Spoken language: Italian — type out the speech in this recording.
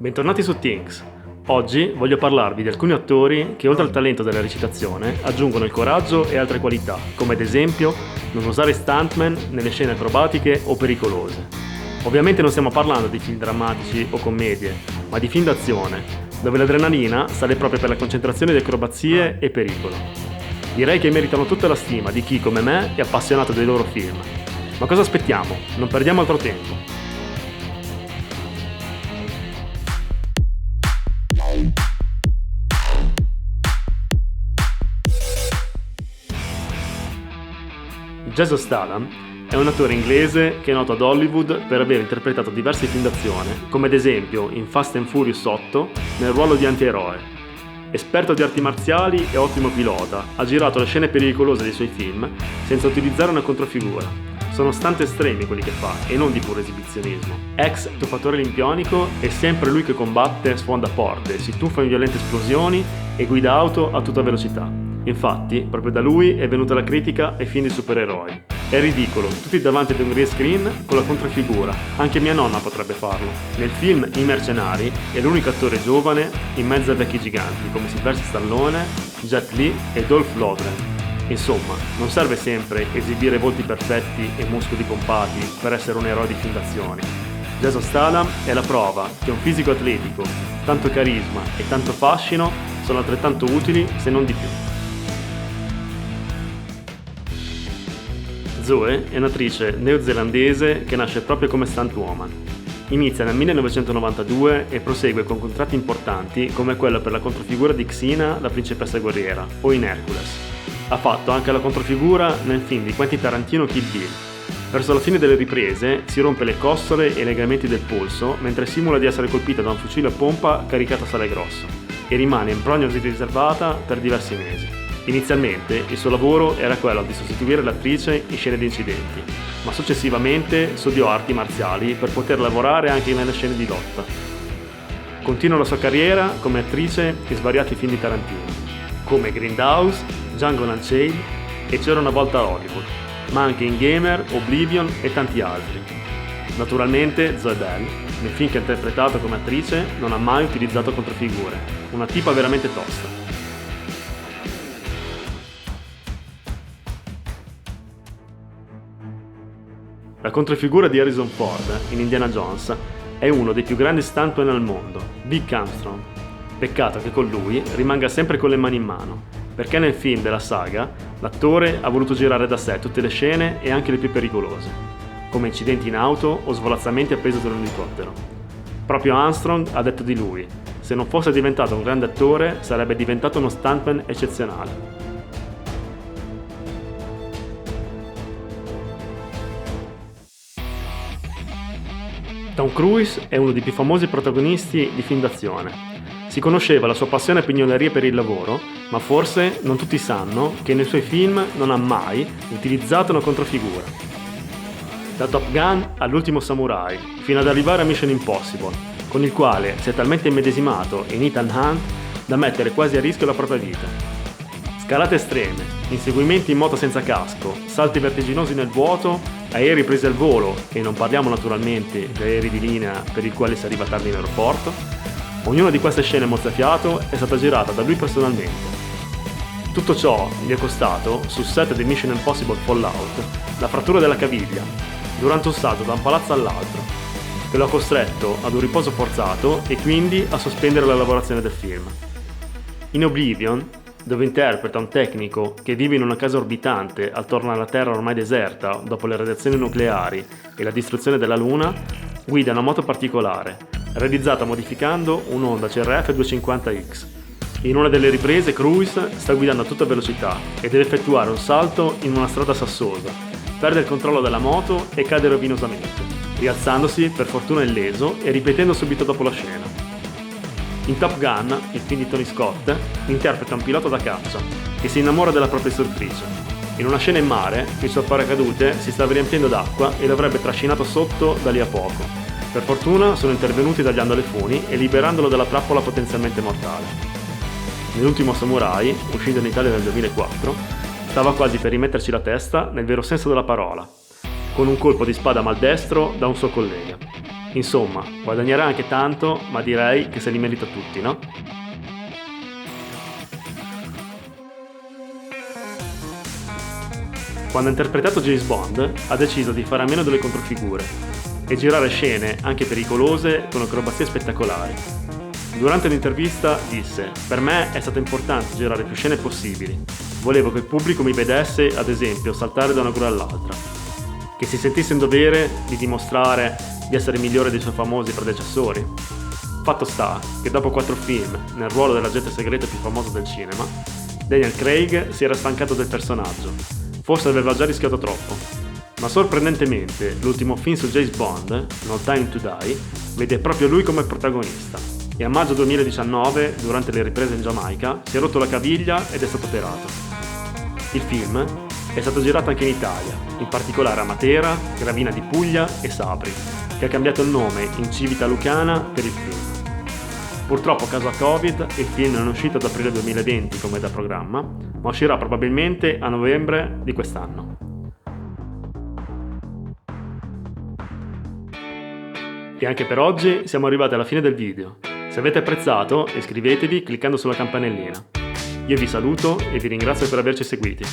Bentornati su Things. Oggi voglio parlarvi di alcuni attori che oltre al talento della recitazione aggiungono il coraggio e altre qualità, come ad esempio non usare stuntman nelle scene acrobatiche o pericolose. Ovviamente non stiamo parlando di film drammatici o commedie, ma di film d'azione, dove l'adrenalina sale proprio per la concentrazione di acrobazie e pericolo. Direi che meritano tutta la stima di chi, come me, è appassionato dei loro film. Ma cosa aspettiamo? Non perdiamo altro tempo. Jason Statham è un attore inglese che è noto ad Hollywood per aver interpretato diversi film d'azione, come ad esempio in Fast and Furious 8 nel ruolo di antieroe. Esperto di arti marziali e ottimo pilota, ha girato le scene pericolose dei suoi film senza utilizzare una controfigura. Sono stunt estremi quelli che fa e non di puro esibizionismo. Ex tuffatore olimpionico, è sempre lui che combatte, sfonda porte, si tuffa in violente esplosioni e guida auto a tutta velocità. Infatti, proprio da lui è venuta la critica ai film di supereroi. È ridicolo, tutti davanti ad un green screen con la controfigura. Anche mia nonna potrebbe farlo. Nel film I Mercenari è l'unico attore giovane in mezzo a vecchi giganti come Sylvester Stallone, Jet Li e Dolph Lundgren. Insomma, non serve sempre esibire volti perfetti e muscoli pompati per essere un eroe di film d'azione. Jason Statham è la prova che un fisico atletico, tanto carisma e tanto fascino sono altrettanto utili, se non di più. Zoe è un'attrice neozelandese che nasce proprio come stuntwoman. Inizia nel 1992 e prosegue con contratti importanti come quello per la controfigura di Xena, la principessa guerriera, o in Hercules. Ha fatto anche la controfigura nel film di Quentin Tarantino Kill Bill. Verso la fine delle riprese si rompe le costole e i legamenti del polso mentre simula di essere colpita da un fucile a pompa caricato a sale grosso e rimane in prognosi riservata per diversi mesi. Inizialmente il suo lavoro era quello di sostituire l'attrice in scene di incidenti, ma successivamente studiò arti marziali per poter lavorare anche nelle scene di lotta. Continua la sua carriera come attrice in svariati film di Tarantino, come Grindhouse, Django Unchained e C'era una volta a Hollywood, ma anche in Gamer, Oblivion e tanti altri. Naturalmente Zoe Bell, nel film che ha interpretato come attrice, non ha mai utilizzato controfigure, una tipa veramente tosta. La controfigura di Harrison Ford in Indiana Jones è uno dei più grandi stuntman al mondo, Vic Armstrong. Peccato che con lui rimanga sempre con le mani in mano, perché nel film della saga l'attore ha voluto girare da sé tutte le scene e anche le più pericolose, come incidenti in auto o svolazzamenti appeso da un elicottero. Proprio Armstrong ha detto di lui: se non fosse diventato un grande attore sarebbe diventato uno stuntman eccezionale. Tom Cruise è uno dei più famosi protagonisti di film d'azione. Si conosceva la sua passione e pignoleria per il lavoro, ma forse non tutti sanno che nei suoi film non ha mai utilizzato una controfigura. Da Top Gun all'Ultimo Samurai, fino ad arrivare a Mission Impossible, con il quale si è talmente immedesimato in Ethan Hunt da mettere quasi a rischio la propria vita. Scalate estreme, inseguimenti in moto senza casco, salti vertiginosi nel vuoto, aerei presi al volo, e non parliamo naturalmente di aerei di linea per i quali si arriva tardi in aeroporto. Ognuna di queste scene mozzafiato è stata girata da lui personalmente. Tutto ciò gli è costato, sul set di Mission Impossible Fallout, la frattura della caviglia, durante un salto da un palazzo all'altro, che lo ha costretto ad un riposo forzato e quindi a sospendere la lavorazione del film. In Oblivion, dove interpreta un tecnico che vive in una casa orbitante attorno alla Terra ormai deserta dopo le radiazioni nucleari e la distruzione della Luna, guida una moto particolare, realizzata modificando un Honda CRF 250X. In una delle riprese Cruise sta guidando a tutta velocità e deve effettuare un salto in una strada sassosa, perde il controllo della moto e cade rovinosamente, rialzandosi per fortuna illeso e ripetendo subito dopo la scena. In Top Gun, il film di Tony Scott, interpreta un pilota da caccia che si innamora della propria istruttrice. In una scena in mare, il suo paracadute si stava riempiendo d'acqua e l'avrebbe trascinato sotto da lì a poco. Per fortuna sono intervenuti tagliando le funi e liberandolo dalla trappola potenzialmente mortale. Nell'Ultimo Samurai, uscito in Italia nel 2004, stava quasi per rimetterci la testa nel vero senso della parola, con un colpo di spada maldestro da un suo collega. Insomma, guadagnerà anche tanto, ma direi che se li merita tutti, no? Quando ha interpretato James Bond, ha deciso di fare a meno delle controfigure e girare scene anche pericolose con acrobazie spettacolari. Durante un'intervista disse: "Per me è stato importante girare più scene possibili. Volevo che il pubblico mi vedesse, ad esempio, saltare da una gru all'altra. Che si sentisse in dovere di dimostrare di essere migliore dei suoi famosi predecessori. Fatto sta che dopo 4 film, nel ruolo dell'agente segreto più famoso del cinema, Daniel Craig si era stancato del personaggio. Forse aveva già rischiato troppo. Ma sorprendentemente, l'ultimo film su James Bond, No Time to Die, vede proprio lui come protagonista. E a maggio 2019, durante le riprese in Giamaica, si è rotto la caviglia ed è stato operato. Il film è stato girato anche in Italia, in particolare a Matera, Gravina di Puglia e Sapri, che ha cambiato il nome in Civita Lucana per il film. Purtroppo, a causa Covid, il film non è uscito ad aprile 2020 come da programma, ma uscirà probabilmente a novembre di quest'anno. E anche per oggi siamo arrivati alla fine del video. Se avete apprezzato, iscrivetevi cliccando sulla campanellina. Io vi saluto e vi ringrazio per averci seguiti.